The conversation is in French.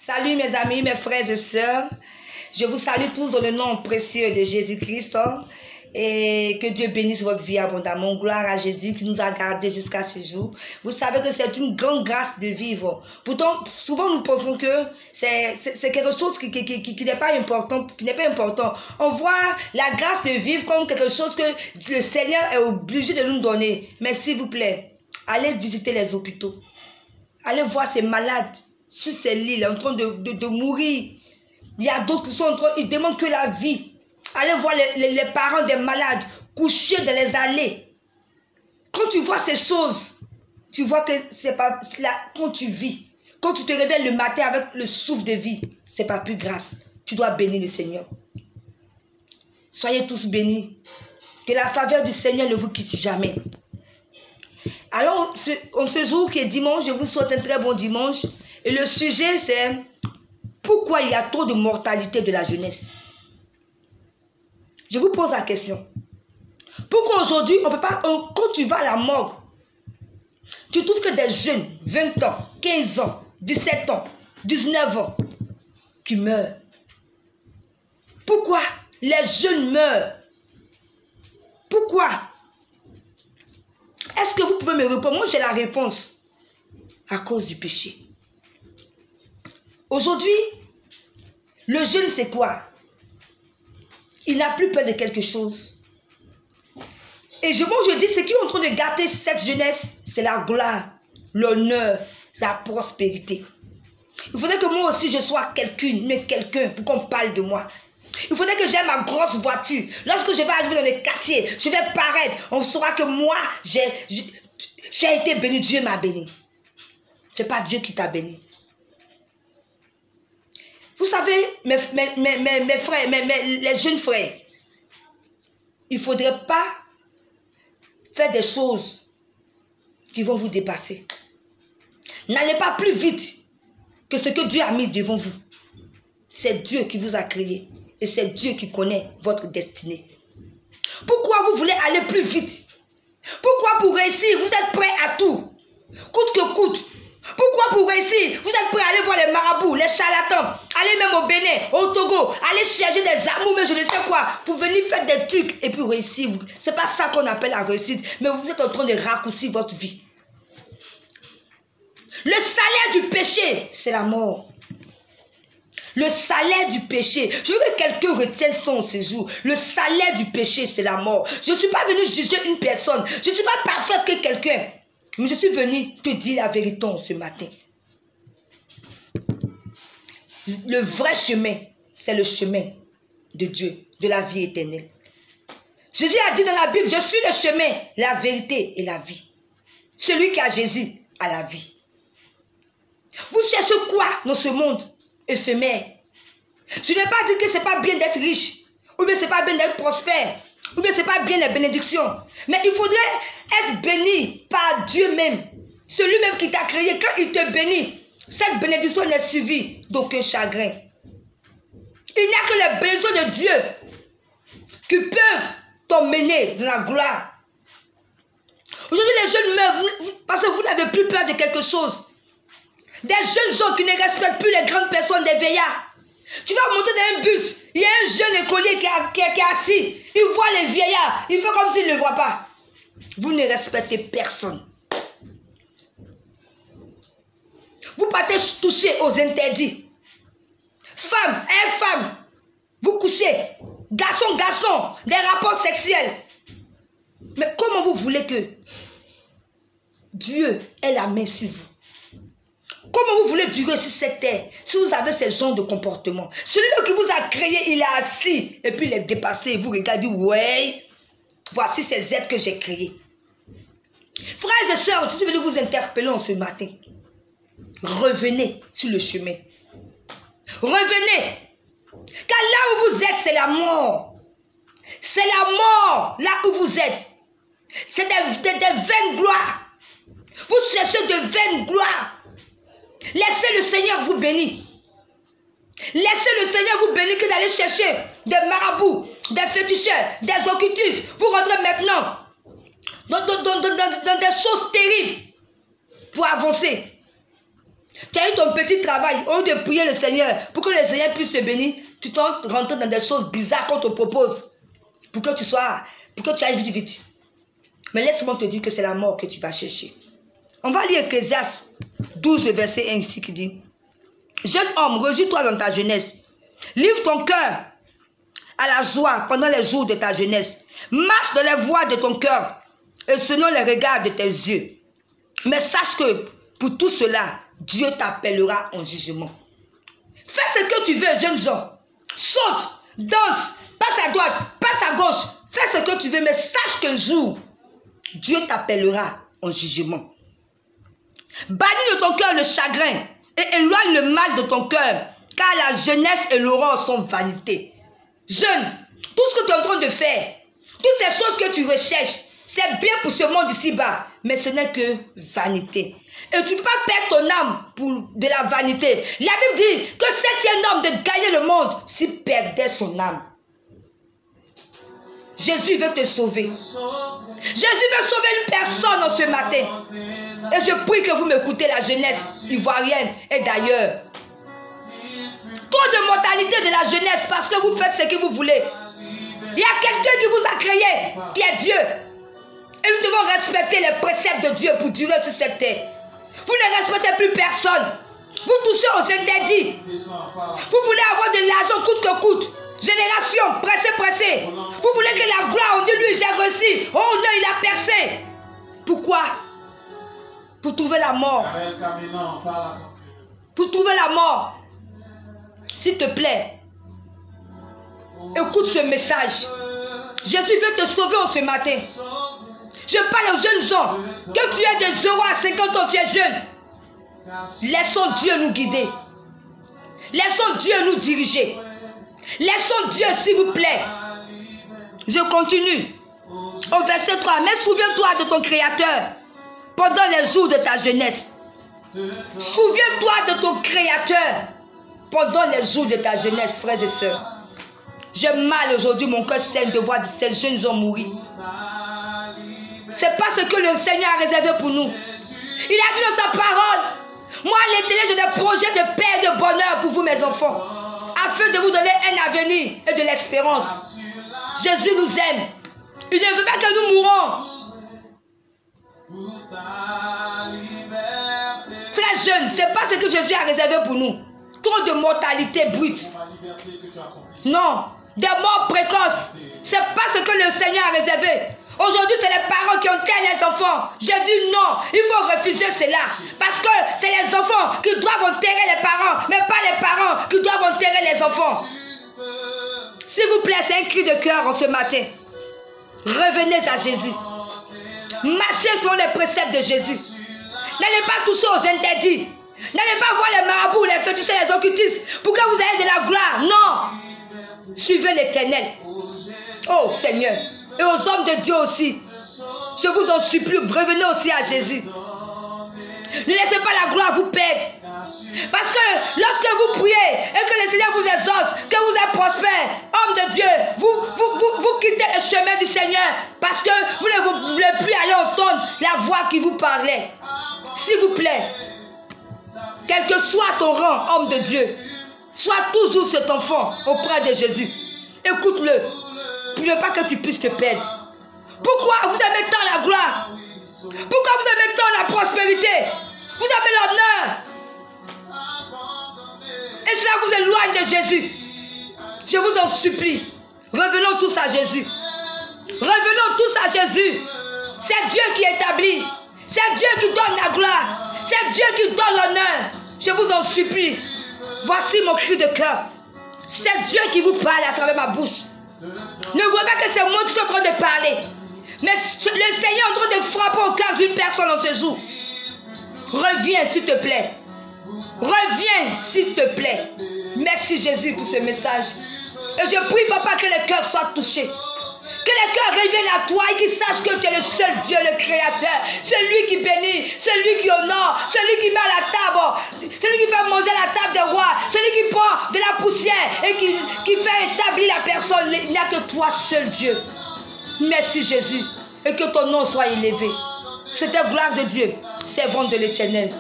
Salut mes amis, mes frères et sœurs. Je vous salue tous dans le nom précieux de Jésus-Christ. Et que Dieu bénisse votre vie abondamment. Gloire à Jésus qui nous a gardés jusqu'à ce jour. Vous savez que c'est une grande grâce de vivre. Pourtant, souvent nous pensons que c'est quelque chose qui n'est pas important, On voit la grâce de vivre comme quelque chose que le Seigneur est obligé de nous donner. Mais s'il vous plaît, allez visiter les hôpitaux. Allez voir ces malades sur ces lits en train de mourir. Il y a d'autres qui sont en train, ils demandent que la vie. Allez voir les parents des malades couchés dans les allées. Quand tu vois ces choses, tu vois que c'est pas là quand tu vis. Quand tu te réveilles le matin avec le souffle de vie, c'est pas plus grâce. Tu dois bénir le Seigneur. Soyez tous bénis. Que la faveur du Seigneur ne vous quitte jamais. Alors, en ce jour qui est dimanche, je vous souhaite un très bon dimanche. Et le sujet, c'est pourquoi il y a trop de mortalité de la jeunesse. Je vous pose la question. Pourquoi aujourd'hui, on peut pas, quand tu vas à la morgue, tu trouves que des jeunes, 20 ans, 15 ans, 17 ans, 19 ans, qui meurent. Pourquoi les jeunes meurent? Pourquoi? Est-ce que vous pouvez me répondre? Moi, j'ai la réponse. À cause du péché. Aujourd'hui, le jeune, c'est quoi? Il n'a plus peur de quelque chose. Et je dis, ce qui est en train de gâter cette jeunesse, c'est la gloire, l'honneur, la prospérité. Il faudrait que moi aussi, je sois quelqu'un pour qu'on parle de moi. Il faudrait que j'aie ma grosse voiture. Lorsque je vais arriver dans les quartiers, je vais paraître. On saura que moi, j'ai été béni. Dieu m'a béni. Ce n'est pas Dieu qui t'a béni. Vous savez, mes frères, les jeunes frères, il ne faudrait pas faire des choses qui vont vous dépasser. N'allez pas plus vite que ce que Dieu a mis devant vous. C'est Dieu qui vous a créé. Et c'est Dieu qui connaît votre destinée. Pourquoi vous voulez aller plus vite? Pourquoi pour réussir, vous êtes prêts à tout? Coûte que coûte. Pourquoi pour réussir, vous êtes prêts à aller voir les marabouts, les charlatans, aller même au Bénin, au Togo, aller chercher des amours, mais je ne sais quoi, pour venir faire des trucs et puis réussir. Ce n'est pas ça qu'on appelle la réussite, mais vous êtes en train de raccourcir votre vie. Le salaire du péché, c'est la mort. Le salaire du péché. Je veux que quelqu'un retienne ça en ce jour. Le salaire du péché, c'est la mort. Je ne suis pas venu juger une personne. Je ne suis pas parfaite que quelqu'un. Mais je suis venu te dire la vérité ce matin. Le vrai chemin, c'est le chemin de Dieu, de la vie éternelle. Jésus a dit dans la Bible, je suis le chemin, la vérité et la vie. Celui qui a Jésus a la vie. Vous cherchez quoi dans ce monde éphémère? Je n'ai pas dit que ce n'est pas bien d'être riche, ou bien ce n'est pas bien d'être prospère, ou bien ce n'est pas bien les bénédictions. Mais il faudrait être béni par Dieu même. Celui même qui t'a créé, quand il te bénit, cette bénédiction n'est suivie d'aucun chagrin. Il n'y a que les bénédictions de Dieu qui peuvent t'emmener dans la gloire. Aujourd'hui, les jeunes meurent parce que vous n'avez plus peur de quelque chose. Des jeunes gens qui ne respectent plus les grandes personnes, des veillards. Tu vas monter dans un bus, il y a un jeune écolier qui est assis. Il voit les vieillards, il fait comme s'il ne le voit pas. Vous ne respectez personne. Vous partez toucher aux interdits. Femme, femme, vous couchez. Garçon, garçon, des rapports sexuels. Mais comment vous voulez que Dieu ait la main sur vous? Comment vous voulez durer sur cette terre si vous avez ce genre de comportement? Celui qui vous a créé, il est assis et puis il est dépassé. Et vous regardez, ouais, voici ces êtres que j'ai créés. Frères et sœurs, je suis venu vous interpeller ce matin. Revenez sur le chemin. Revenez. Car là où vous êtes, c'est la mort. C'est la mort là où vous êtes. C'est des vaines gloires. Vous cherchez de vaines gloires. Laissez le Seigneur vous bénir. Laissez le Seigneur vous bénir que d'aller chercher des marabouts, des féticheurs, des occultistes. Vous rentrez maintenant dans des choses terribles pour avancer. Tu as eu ton petit travail. Au lieu de prier le Seigneur pour que le Seigneur puisse te bénir, tu t'en rentres dans des choses bizarres qu'on te propose pour que tu ailles vite, vite. Mais laisse-moi te dire que c'est la mort que tu vas chercher. On va lire Ecclésiaste 12, le verset 1 ici qui dit: Jeune homme, réjouis-toi dans ta jeunesse. Livre ton cœur à la joie pendant les jours de ta jeunesse. Marche dans les voies de ton cœur et selon les regards de tes yeux. Mais sache que pour tout cela, Dieu t'appellera en jugement. Fais ce que tu veux, jeunes gens. Saute, danse, passe à droite, passe à gauche. Fais ce que tu veux, mais sache qu'un jour, Dieu t'appellera en jugement. Bannis de ton cœur le chagrin et éloigne le mal de ton cœur, car la jeunesse et l'aurore sont vanité. Jeune, tout ce que tu es en train de faire, toutes ces choses que tu recherches, c'est bien pour ce monde ici-bas, mais ce n'est que vanité. Et tu ne peux pas perdre ton âme pour de la vanité. La Bible dit que c'est un homme de gagner le monde s'il perdait son âme. Jésus veut te sauver. Jésus veut sauver une personne en ce matin. Et je prie que vous m'écoutez, la jeunesse ivoirienne et d'ailleurs. Trop de mortalité de la jeunesse parce que vous faites ce que vous voulez. Il y a quelqu'un qui vous a créé, qui est Dieu. Et nous devons respecter les préceptes de Dieu pour durer sur cette terre. Vous ne respectez plus personne. Vous touchez aux interdits. Vous voulez avoir de l'argent coûte que coûte. Génération, pressé, pressé. Vous voulez que la gloire, on dit lui, j'ai réussi. Oh non, il a percé. Pourquoi? Pour trouver la mort. Pour trouver la mort. S'il te plaît, écoute ce message. Jésus veut te sauver en ce matin. Je parle aux jeunes gens. Que tu es de 0 à 50 ans, tu es jeune. Laissons Dieu nous guider. Laissons Dieu nous diriger. Laissons Dieu, s'il vous plaît. Je continue. Au verset 3. Mais souviens-toi de ton Créateur pendant les jours de ta jeunesse. Souviens-toi de ton Créateur pendant les jours de ta jeunesse, frères et sœurs. J'ai mal aujourd'hui, mon cœur saigne de voir ces jeunes gens mourir. C'est pas ce que le Seigneur a réservé pour nous. Il a dit dans sa parole: moi, à l'intérieur, j'ai des projets de paix et de bonheur pour vous, mes enfants, afin de vous donner un avenir et de l'espérance. Jésus nous aime. Il ne veut pas que nous mourons. Très jeune, c'est pas ce que Jésus a réservé pour nous. Trop de mortalité brute. Non, des morts précoces. C'est pas ce que le Seigneur a réservé. Aujourd'hui, c'est les parents qui enterrent les enfants. J'ai dit non, il faut refuser cela. Parce que c'est les enfants qui doivent enterrer les parents, mais pas les parents qui doivent enterrer les enfants. S'il vous plaît, c'est un cri de cœur en ce matin. Revenez à Jésus. Marchez selon les préceptes de Jésus. N'allez pas toucher aux interdits. N'allez pas voir les marabouts, les fétiches et les occultistes pour que vous ayez de la gloire. Non. Suivez l'Éternel. Oh Seigneur. Et aux hommes de Dieu aussi. Je vous en supplie, revenez aussi à Jésus. Ne laissez pas la gloire vous perdre. Parce que lorsque vous priez et que le Seigneur vous exauce, que vous êtes prospère, homme de Dieu, vous quittez le chemin du Seigneur parce que vous ne voulez plus aller entendre la voix qui vous parlait. S'il vous plaît, quel que soit ton rang, homme de Dieu, sois toujours cet enfant auprès de Jésus. Écoute-le, pour ne pas que tu puisses te perdre. Pourquoi vous aimez tant la gloire? Pourquoi vous aimez tant la prospérité? Vous aimez l'honneur. Et cela vous éloigne de Jésus. Je vous en supplie. Revenons tous à Jésus. Revenons tous à Jésus. C'est Dieu qui établit. C'est Dieu qui donne la gloire. C'est Dieu qui donne l'honneur. Je vous en supplie. Voici mon cri de cœur. C'est Dieu qui vous parle à travers ma bouche. Ne voyez pas que c'est moi qui suis en train de parler. Mais le Seigneur est en train de frapper au cœur d'une personne en ce jour. Reviens s'il te plaît. Reviens s'il te plaît. Merci Jésus pour ce message. Et je prie papa que le cœur soit touché. Que les cœurs reviennent à toi et qu'ils sachent que tu es le seul Dieu, le Créateur. C'est lui qui bénit, c'est lui qui honore, c'est lui qui met à la table, c'est lui qui fait manger à la table des rois, c'est lui qui prend de la poussière et qui fait établir la personne. Il n'y a que toi seul Dieu. Merci Jésus et que ton nom soit élevé. C'était gloire de Dieu, servante de l'Éternel.